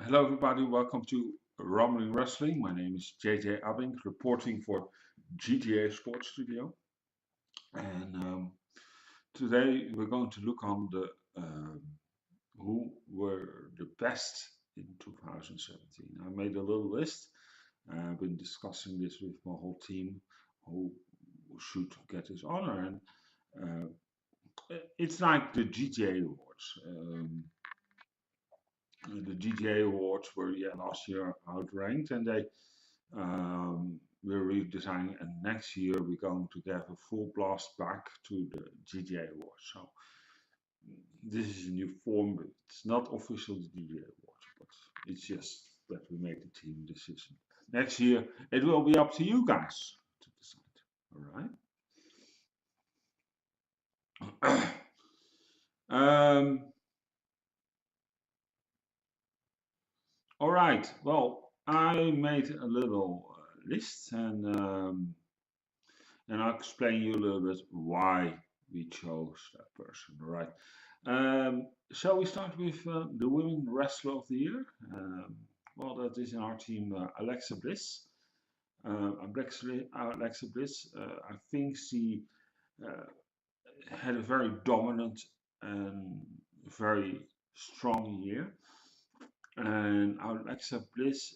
Hello, everybody. Welcome to Rumblin Wrestling. My name is Abbink, reporting for GTA Sports Studio. And today we're going to look on the who were the best in 2017. I made a little list. I've been discussing this with my whole team, who should get this honor. And it's like the GTA Awards. The GTA Awards were last year outranked, and they we're redesigning, and next year we're going to give a full blast back to the GTA Awards. So this is a new form, but it's not official the GTA Awards, but it's just that we make the team decision. Next year it will be up to you guys to decide. All right. All right. Well, I made a little list, and I'll explain you a little bit why we chose that person. All right. Shall we start with the Women Wrestler of the Year? Well, that is in our team Alexa Bliss. Alexa Bliss, I think she had a very dominant and very strong year. And our Alexa Bliss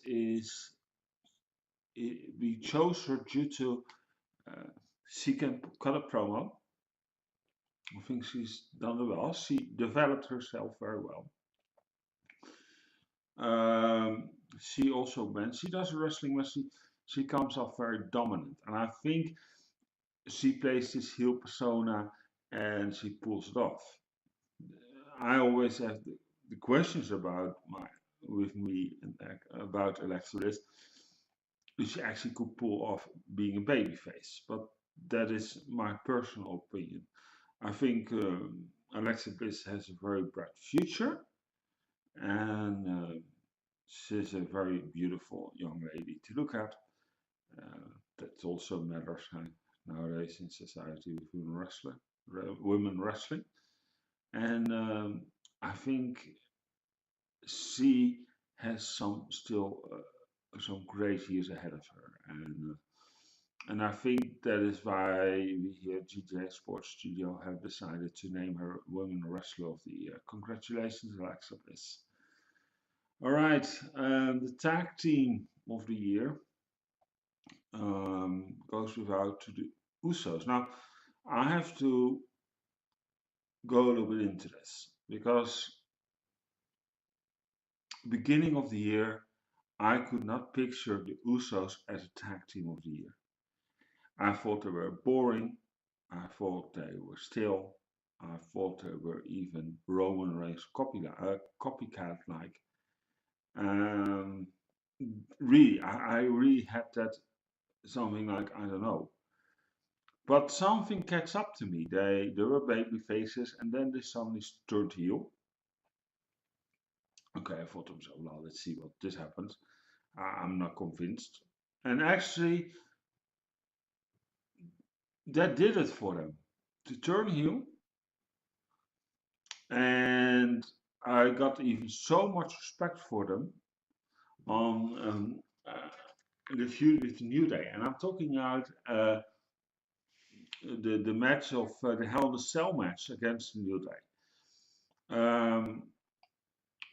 we chose her due to she can cut a promo. I think she's done it well. She developed herself very well. She also, when she does wrestling, she comes off very dominant, and I think she plays this heel persona and she pulls it off. I always have the questions with me about Alexa Bliss. She actually could pull off being a babyface, but that is my personal opinion. I think Alexa Bliss has a very bright future, and she's a very beautiful young lady to look at. That also matters nowadays in society with women wrestling, and I think she has some great years ahead of her, and I think that is why we here at GTA Sports Studio have decided to name her Women Wrestler of the Year. Congratulations, Alexa Bliss. All right, the tag team of the year goes without to the Usos. Now, I have to go a little bit into this because beginning of the year, I could not picture the Usos as a tag team of the year. I thought they were boring. I thought they were still. I thought they were even Roman Reigns copycat like. Um, really, I really had that something like, I don't know. But something catch up to me. They were baby faces, and then they suddenly turned heel. Okay, I thought to myself, well, let's see what this happens. I'm not convinced. And actually, that did it for them to turn heel. And I got even so much respect for them on the feud with New Day. And I'm talking about the match of the Hell in a Cell match against New Day.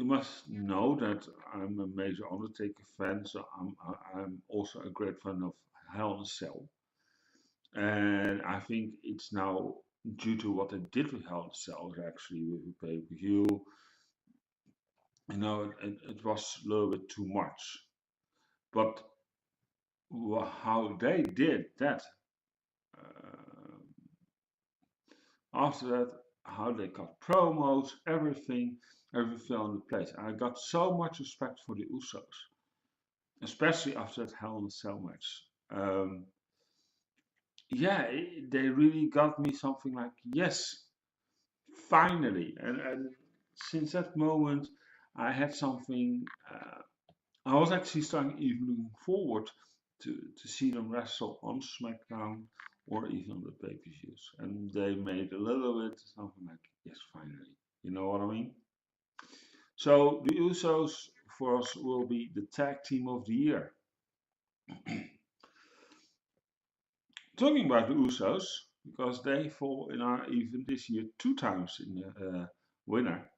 You must know that I'm a major Undertaker fan, so I'm also a great fan of Hell in a Cell. And I think it's now due to what they did with Hell in a Cell, actually with the pay-per-view. It was a little bit too much. But how they did that, uh, after that, how they cut promos, everything fell into place. I got so much respect for the Usos, especially after that Hell in a Cell match. They really got me something like, yes, finally. And since that moment, I had something. I was actually starting even looking forward to see them wrestle on SmackDown or even on the pay-per-views. And they made a little bit something like, yes, finally. You know what I mean? So the Usos for us will be the tag team of the year. Talking about the Usos, because they fall in our event this year two times in the winner.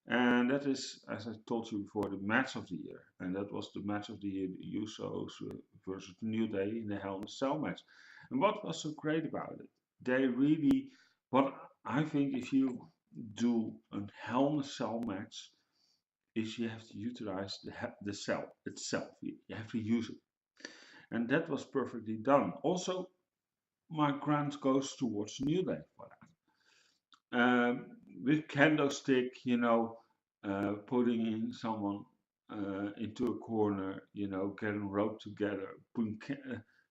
And that is, as I told you before, the match of the year. And that was the match of the year, the Usos versus the New Day in the Hell in a Cell match. And what was so great about it? They really, what I think if you do a Hell in a Cell match, is you have to utilize the cell itself. You have to use it. And that was perfectly done. Also, my grant goes towards New Day for that. With candlestick, putting in someone into a corner, getting rope together,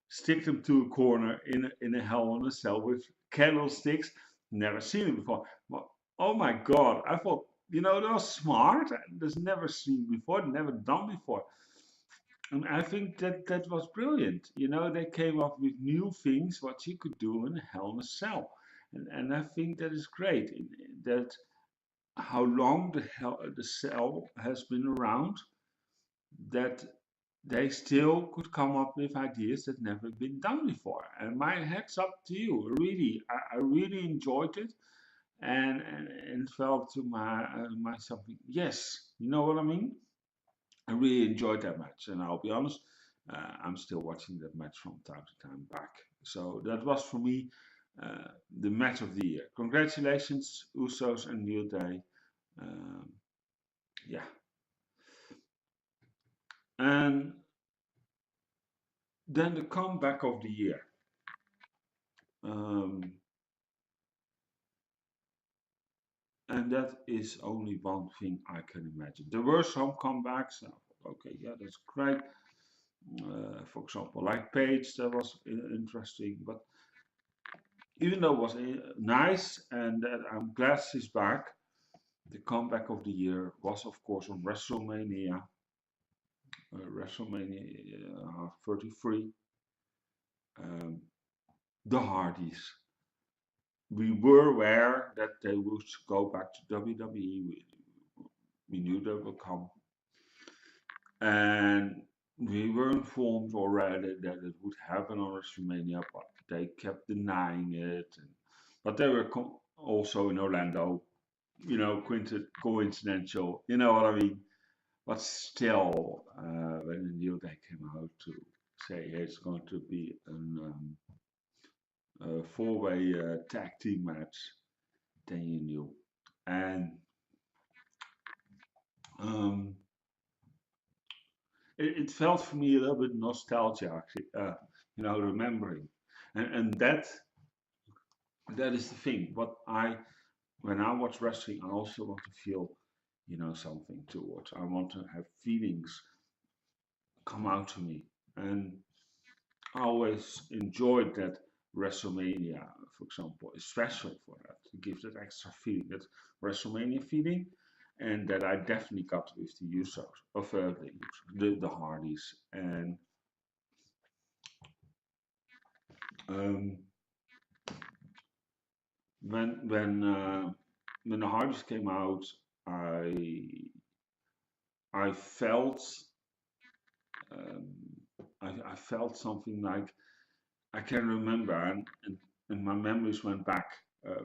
stick them to a corner in a hell in a cell with candlesticks. Never seen it before. But, oh my God! I thought, that was smart. That's never seen before, never done before. And I think that was brilliant. They came up with new things what you could do in a Hell in a Cell, and I think that is great. That how long the cell has been around, that they still could come up with ideas that never been done before. And my hats up to you. Really, I really enjoyed it, and felt to my something. Yes, you know what I mean. I really enjoyed that match, and I'll be honest, I'm still watching that match from time to time back. So that was for me the match of the year. Congratulations, Usos and New Day. Um, yeah, and then the comeback of the year. Um, and that is only one thing I can imagine. There were some comebacks. Okay, yeah, that's great. For example, like Paige, that was interesting. But even though it was nice and that I'm glad she's back, the comeback of the year was, of course, on WrestleMania 33. Um, the Hardys. We were aware that they would go back to WWE. We knew they would come. And we were informed already that it would happen on WrestleMania, but they kept denying it. But they were also in Orlando, coincidental, you know what I mean? But still, when the New Day came out to say, hey, it's going to be a four-way tag team match, then you knew. And um, it felt for me a little bit nostalgia, actually, remembering. And that is the thing. When I watch wrestling, I also want to feel, something towards. I want to have feelings come out to me. And I always enjoyed that WrestleMania, for example, is special for that. It gives that extra feeling, that WrestleMania feeling, and that I definitely got with the Usos, of the Hardys, and um, when when uh, when the Hardys came out, I I felt um, I felt something like I can remember, and my memories went back.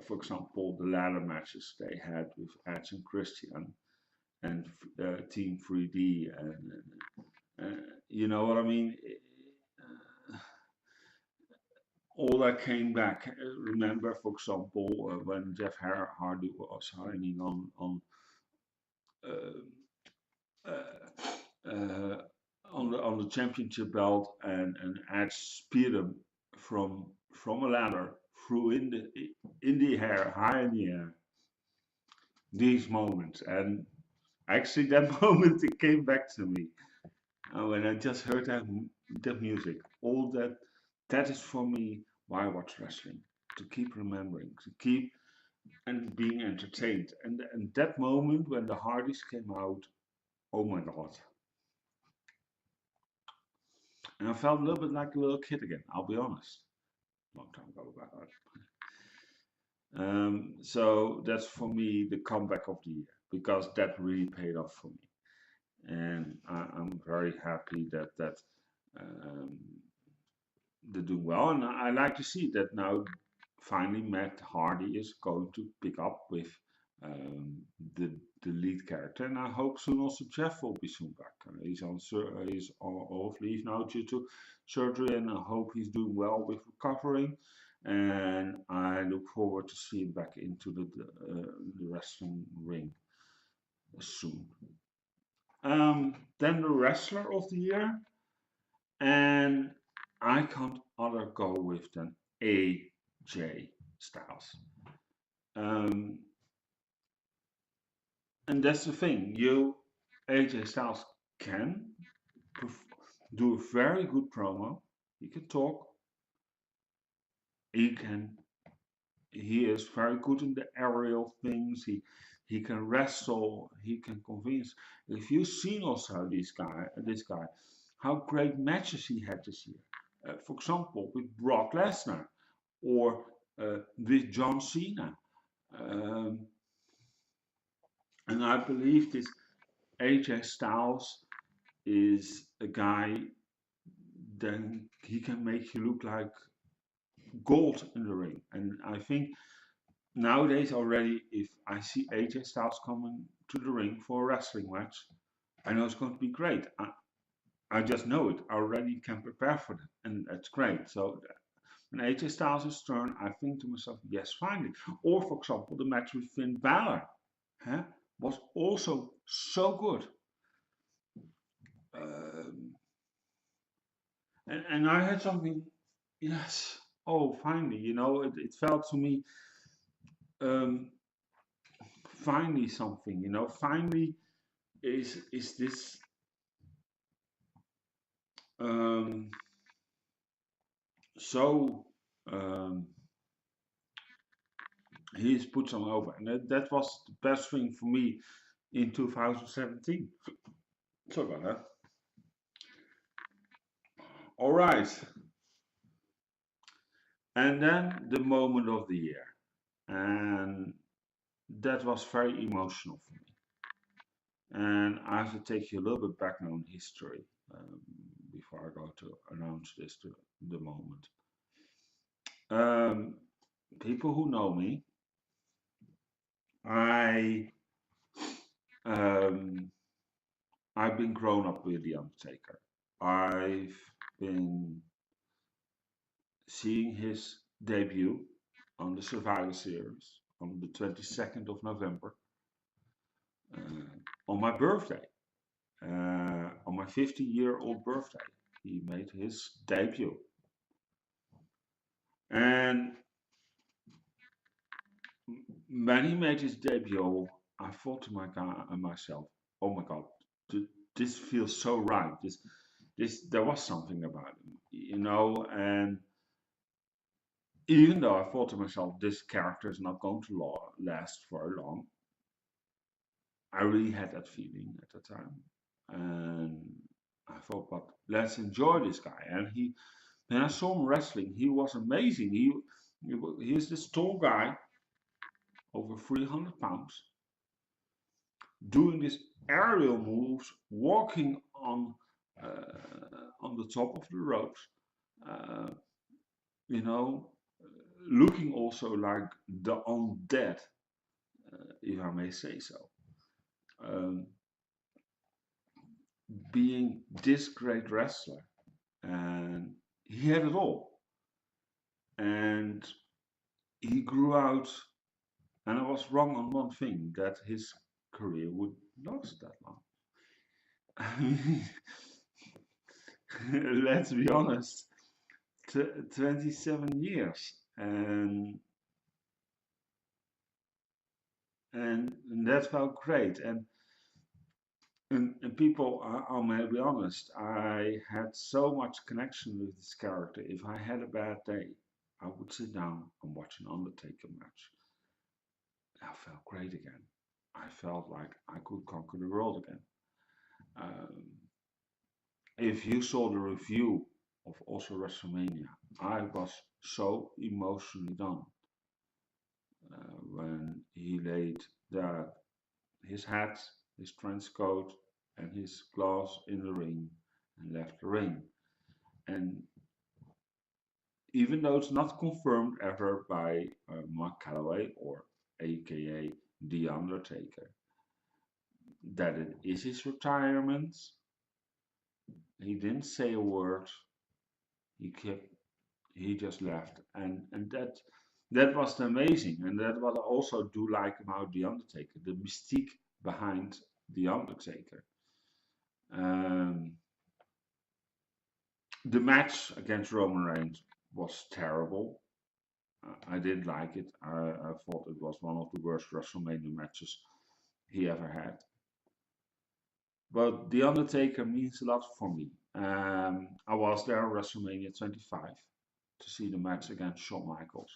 For example, the ladder matches they had with Edge and Christian and Team 3D, and you know what I mean. All that came back. Remember, for example, when Jeff Hardy was hanging uh, uh, uh, on the championship belt, and Edge speared him from a ladder through in the air, high in the air. These moments, and actually that moment it came back to me when I just heard that music. All that is for me why I watch wrestling, to keep remembering, to keep and being entertained. And that moment when the Hardys came out, oh my God. And I felt a little bit like a little kid again, I'll be honest. Long time ago about that. So that's for me the comeback of the year, because that really paid off for me. And I'm very happy that um, they're doing well, and I like to see that now. Finally, Matt Hardy is going to pick up with um, the the lead character, and I hope soon also Jeff will be soon back. He's on off leave now due to surgery, and I hope he's doing well with recovering. And I look forward to see him back into the wrestling ring soon. Then the wrestler of the year, and I can't other go with than AJ Styles. Um, and that's the thing, AJ Styles can do a very good promo. He can talk. He can. He is very good in the aerial things. He can wrestle. He can convince. If you've seen also this guy, how great matches he had this year. For example, with Brock Lesnar or with John Cena. Um, and I believe this AJ Styles is a guy, then he can make you look like gold in the ring. And I think nowadays already, if I see AJ Styles coming to the ring for a wrestling match, I know it's going to be great. I just know it. I already can prepare for that, and that's great. So when AJ Styles is turn, I think to myself, yes, finally. Or for example, the match with Finn Balor, huh, was also so good. Um, and I had something, yes. Oh, finally, it felt to me, um, finally something, finally is this, um, so, um, he's put some over, and that was the best thing for me in 2017. Sorry about that. All right, and then the moment of the year, and that was very emotional for me. And I have to take you a little bit back now in history before I go to announce this to the moment. Um, People who know me, I um, I've been grown up with the Undertaker. I've been seeing his debut on the Survivor Series on the 22nd of November on my birthday, on my 50-year-old birthday. He made his debut. And when he made his debut, I thought to myself, "Oh my God, this feels so right. There was something about him. And even though I thought to myself, this character is not going to last for long, I really had that feeling at the time, and I thought, but let's enjoy this guy. And when I saw him wrestling, he was amazing. He's this tall guy, over 300 pounds, doing these aerial moves, walking on the top of the ropes, uh, you know, looking also like the undead, if I may say so. Um, Being this great wrestler, and he had it all, and he grew out. And I was wrong on one thing, that his career would last that long. Let's be honest, 27 years, and that felt great. And people, I may be honest, I had so much connection with this character. If I had a bad day, I would sit down and watch an Undertaker match. I felt great again. I felt like I could conquer the world again. Um, if you saw the review of also WrestleMania, I was so emotionally done when he laid his hat, his trench coat, and his gloves in the ring and left the ring. And even though it's not confirmed ever by Mark Calloway or aka The Undertaker that it is his retirement, he didn't say a word. He kept he just left, and that was amazing, and that what I also do like about the Undertaker, the mystique behind the Undertaker. Um, the match against Roman Reigns was terrible. I didn't like it. I thought it was one of the worst WrestleMania matches he ever had. But the Undertaker means a lot for me. I was there at WrestleMania 25 to see the match against Shawn Michaels.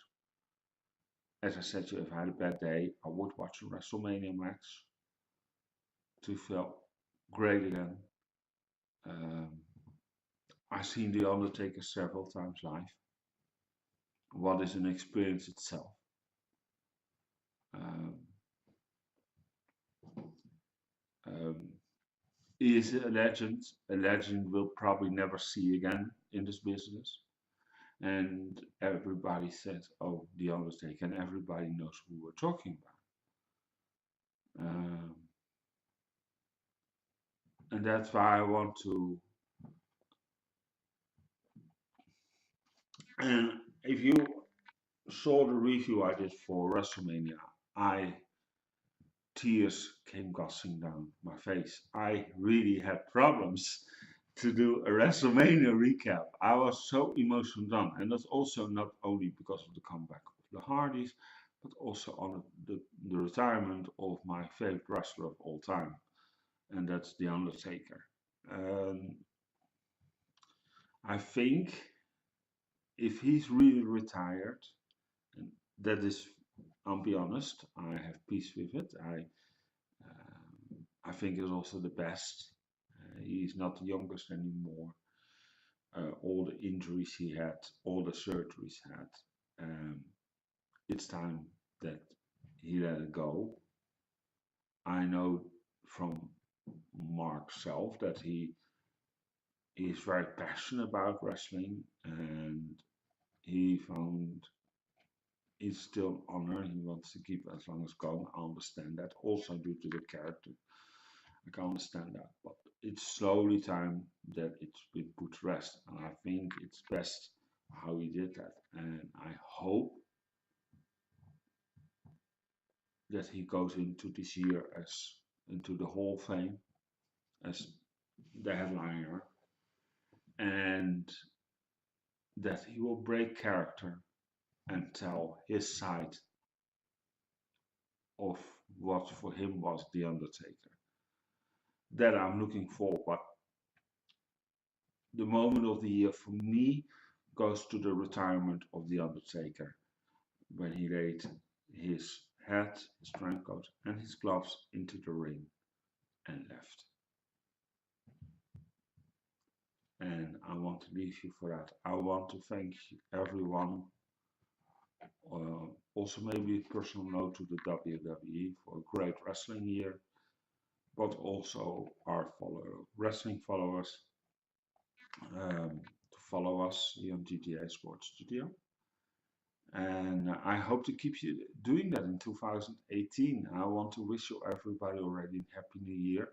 As I said, if I had a bad day, I would watch a WrestleMania match to feel great again. Um, I've seen The Undertaker several times live. What is an experience itself? Um, um, he is a legend. A legend we'll probably never see again in this business. And everybody says, "Oh, The Undertaker," and everybody knows who we're talking about. And that's why I want to. And if you saw the review I did for WrestleMania, I tears came gushing down my face. I really had problems to do a WrestleMania recap. I was so emotionally done, and that's also not only because of the comeback of the Hardys, but also on the retirement of my favorite wrestler of all time, and that's The Undertaker. Um, I think if he's really retired, and that is, I'll be honest, I have peace with it. I think he's also the best. He's not the youngest anymore. All the injuries he had, all the surgeries he had. Um, it's time that he let it go. I know from Mark self that he is very passionate about wrestling, and he found it's still an honor. He wants to keep as long as going. I understand that. Also due to the character, I can understand that. But it's slowly time that it's been put to rest, and I think it's best how he did that. And I hope that he goes into this year as into the Hall of Fame as the headliner, and that he will break character and tell his side of what for him was the Undertaker. That I'm looking for. But the moment of the year for me goes to the retirement of the Undertaker when he laid his hat, his trench coat, and his gloves into the ring and left. And I want to leave you for that. I want to thank everyone. Also, maybe a personal note to the WWE for a great wrestling year, but also our wrestling followers to follow us here on GTA Sports Studio. And I hope to keep you doing that in 2018. I want to wish you everybody already a happy new year,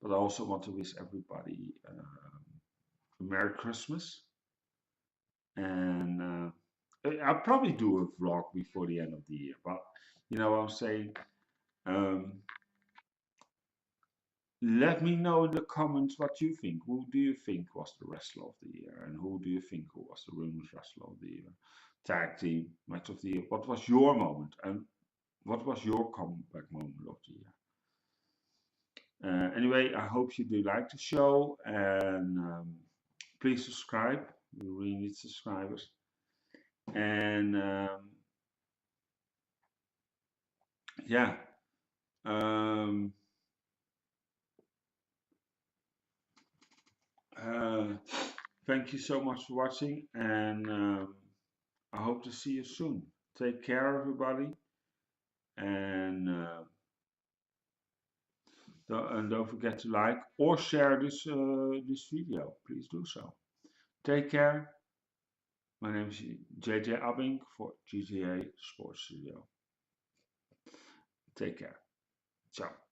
but I also want to wish everybody a Merry Christmas. And I'll probably do a vlog before the end of the year, but you know what I'm saying? Um, let me know in the comments what you think. Who do you think was the wrestler of the year? And who do you think who was the women's wrestler of the year? Tag team, match of the year. What was your moment? And what was your comeback moment of the year? Anyway, I hope you do like the show, and please subscribe. We really need subscribers. And yeah, um, uh, thank you so much for watching, and I hope to see you soon. Take care, everybody, and And don't forget to like or share this video. Please do so. Take care. My name is JJ Abbink for GTA Sports Studio. Take care. Ciao.